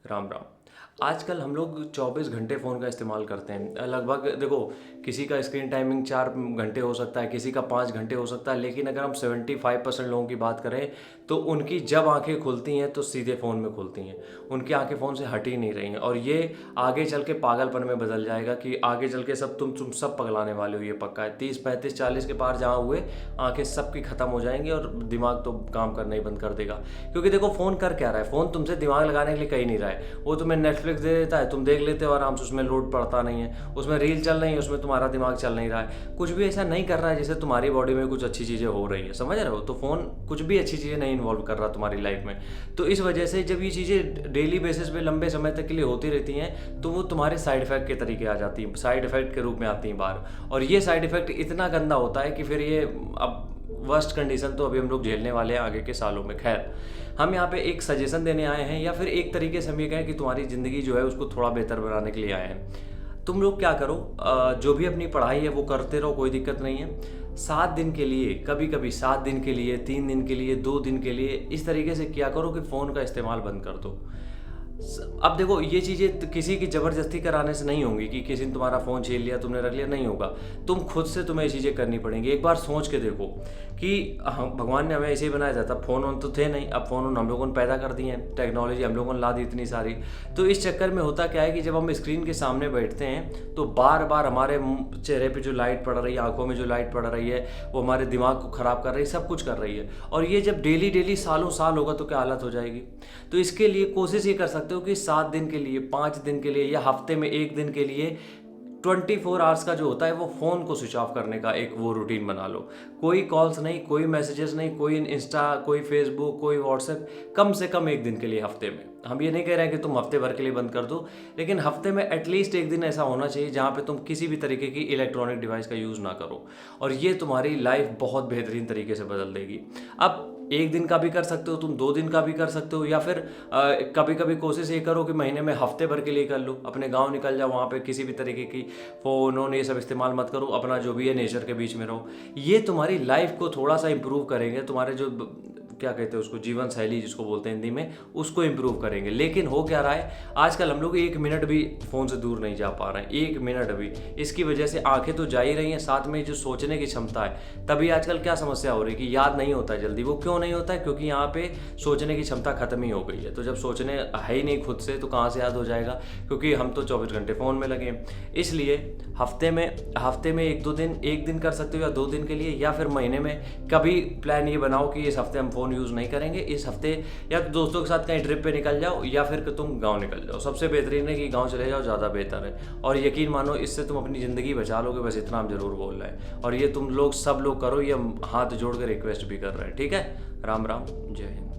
राम राम। आजकल हम लोग 24 घंटे फ़ोन का इस्तेमाल करते हैं। लगभग देखो, किसी का स्क्रीन टाइमिंग 4 घंटे हो सकता है, किसी का 5 घंटे हो सकता है, लेकिन अगर हम 75% लोगों की बात करें तो उनकी जब आंखें खुलती हैं तो सीधे फ़ोन में खुलती हैं। उनकी आंखें फ़ोन से हट ही नहीं रही हैं और ये आगे चल के पागलपन में बदल जाएगा कि आगे चल के सब तुम सब पगलाने वाले हो, ये पक्का है। 30 35 40 के पार जहाँ हुए, आंखें सबकी ख़त्म हो जाएंगी और दिमाग तो काम करना ही बंद कर देगा। क्योंकि देखो, फ़ोन कर क्या रहा है? फ़ोन तुमसे दिमाग लगाने के लिए कहीं नहीं रहा है। वो तुम्हें नेटफ्लिक्स दे देता है, तुम देख लेते हो आराम से, उसमें लोड पड़ता नहीं है, उसमें रील चल रही है, उसमें तुम्हारा दिमाग चल नहीं रहा है, कुछ भी ऐसा नहीं कर रहा है जिससे तुम्हारी बॉडी में कुछ अच्छी चीज़ें हो रही है। समझ रहे हो? तो फ़ोन कुछ भी अच्छी चीज़ें नहीं इन्वॉल्व कर रहा तुम्हारी लाइफ में। तो इस वजह से जब ये चीज़ें डेली बेसिस पे लंबे समय तक के लिए होती रहती हैं तो वो तुम्हारे साइड इफेक्ट के तरीके आ जाती हैं, साइड इफेक्ट के रूप में आती हैं बाहर। और ये साइड इफेक्ट इतना गंदा होता है कि फिर ये अब वर्स्ट कंडीशन तो अभी हम लोग झेलने वाले हैं आगे के सालों में। खैर, हम यहाँ पे एक सजेशन देने आए हैं, या फिर एक तरीके से हम ये कहें कि तुम्हारी ज़िंदगी जो है उसको थोड़ा बेहतर बनाने के लिए आए हैं। तुम लोग क्या करो, जो भी अपनी पढ़ाई है वो करते रहो, कोई दिक्कत नहीं है। 7 दिन के लिए, कभी कभी 7 दिन के लिए, 3 दिन के लिए, 2 दिन के लिए, इस तरीके से क्या करो कि फ़ोन का इस्तेमाल बंद कर दो। अब देखो, ये चीज़ें किसी की ज़बरदस्ती कराने से नहीं होंगी कि किसी ने तुम्हारा फ़ोन छीन लिया, तुमने रख लिया, नहीं होगा। तुम खुद से तुम्हें ये चीज़ें करनी पड़ेंगी। एक बार सोच के देखो कि हम, भगवान ने हमें ऐसे ही बनाया था, तब फ़ोन ऑन तो थे नहीं, अब फ़ोन ऑन हम लोगों ने पैदा कर दिए हैं, टेक्नोलॉजी हम लोगों ने ला दी इतनी सारी। तो इस चक्कर में होता क्या है कि जब हम स्क्रीन के सामने बैठते हैं तो बार बार हमारे चेहरे पर जो लाइट पड़ रही है, आंखों में जो लाइट पड़ रही है, वो हमारे दिमाग को ख़राब कर रही है, सब कुछ कर रही है। और ये जब डेली डेली सालों साल होगा तो क्या हालत हो जाएगी। तो इसके लिए कोशिश ये कर सकते हो कि 7 दिन के लिए, 5 दिन के लिए, या हफ्ते में 1 दिन के लिए 24 आवर्स का जो होता है वो फ़ोन को स्विच ऑफ करने का एक वो रूटीन बना लो। कोई कॉल्स नहीं, कोई मैसेजेस नहीं, कोई इंस्टा, कोई फेसबुक, कोई व्हाट्सएप, कम से कम 1 दिन के लिए हफ्ते में। हम ये नहीं कह रहे हैं कि तुम हफ्ते भर के लिए बंद कर दो, लेकिन हफ्ते में एटलीस्ट 1 दिन ऐसा होना चाहिए जहाँ पे तुम किसी भी तरीके की इलेक्ट्रॉनिक डिवाइस का यूज़ ना करो। और ये तुम्हारी लाइफ बहुत बेहतरीन तरीके से बदल देगी। अब 1 दिन का भी कर सकते हो तुम, 2 दिन का भी कर सकते हो, या फिर कभी कभी कोशिश ये करो कि महीने में हफ्ते भर के लिए कर लो। अपने गांव निकल जाओ, वहाँ पे किसी भी तरीके की फ़ोन ऑन ये सब इस्तेमाल मत करो, अपना जो भी है नेचर के बीच में रहो। ये तुम्हारी लाइफ को थोड़ा सा इंप्रूव करेंगे, तुम्हारे जो क्या कहते हैं उसको, जीवन शैली जिसको बोलते हैं हिंदी में, उसको इम्प्रूव करेंगे। लेकिन हो क्या रहा है, आजकल हम लोग 1 मिनट भी फ़ोन से दूर नहीं जा पा रहे हैं, 1 मिनट भी। इसकी वजह से आंखें तो जा ही रही हैं, साथ में जो सोचने की क्षमता है, तभी आजकल क्या समस्या हो रही है कि याद नहीं होता है जल्दी। वो क्यों नहीं होता है? क्योंकि यहाँ पे सोचने की क्षमता खत्म ही हो गई है। तो जब सोचने है ही नहीं खुद से, तो कहाँ से याद हो जाएगा? क्योंकि हम तो 24 घंटे फ़ोन में लगे हैं। इसलिए हफ्ते में 1-2 दिन, 1 दिन कर सकते हो या 2 दिन के लिए, या फिर महीने में कभी प्लान ये बनाओ कि इस हफ्ते हम फ़ोन यूज़ नहीं करेंगे। इस हफ्ते या तो दोस्तों के साथ कहीं ट्रिप पे निकल जाओ, या फिर तुम गांव निकल जाओ। सबसे बेहतरीन है कि गांव चले जाओ, ज़्यादा बेहतर है। और यकीन मानो, इससे तुम अपनी ज़िंदगी बचा लोगे, बस इतना हम ज़रूर बोल रहे हैं। और ये तुम लोग सब लोग करो, ये हाथ जोड़ कर रिक्वेस्ट भी कर रहे हैं। ठीक है? राम राम, जय हिंद।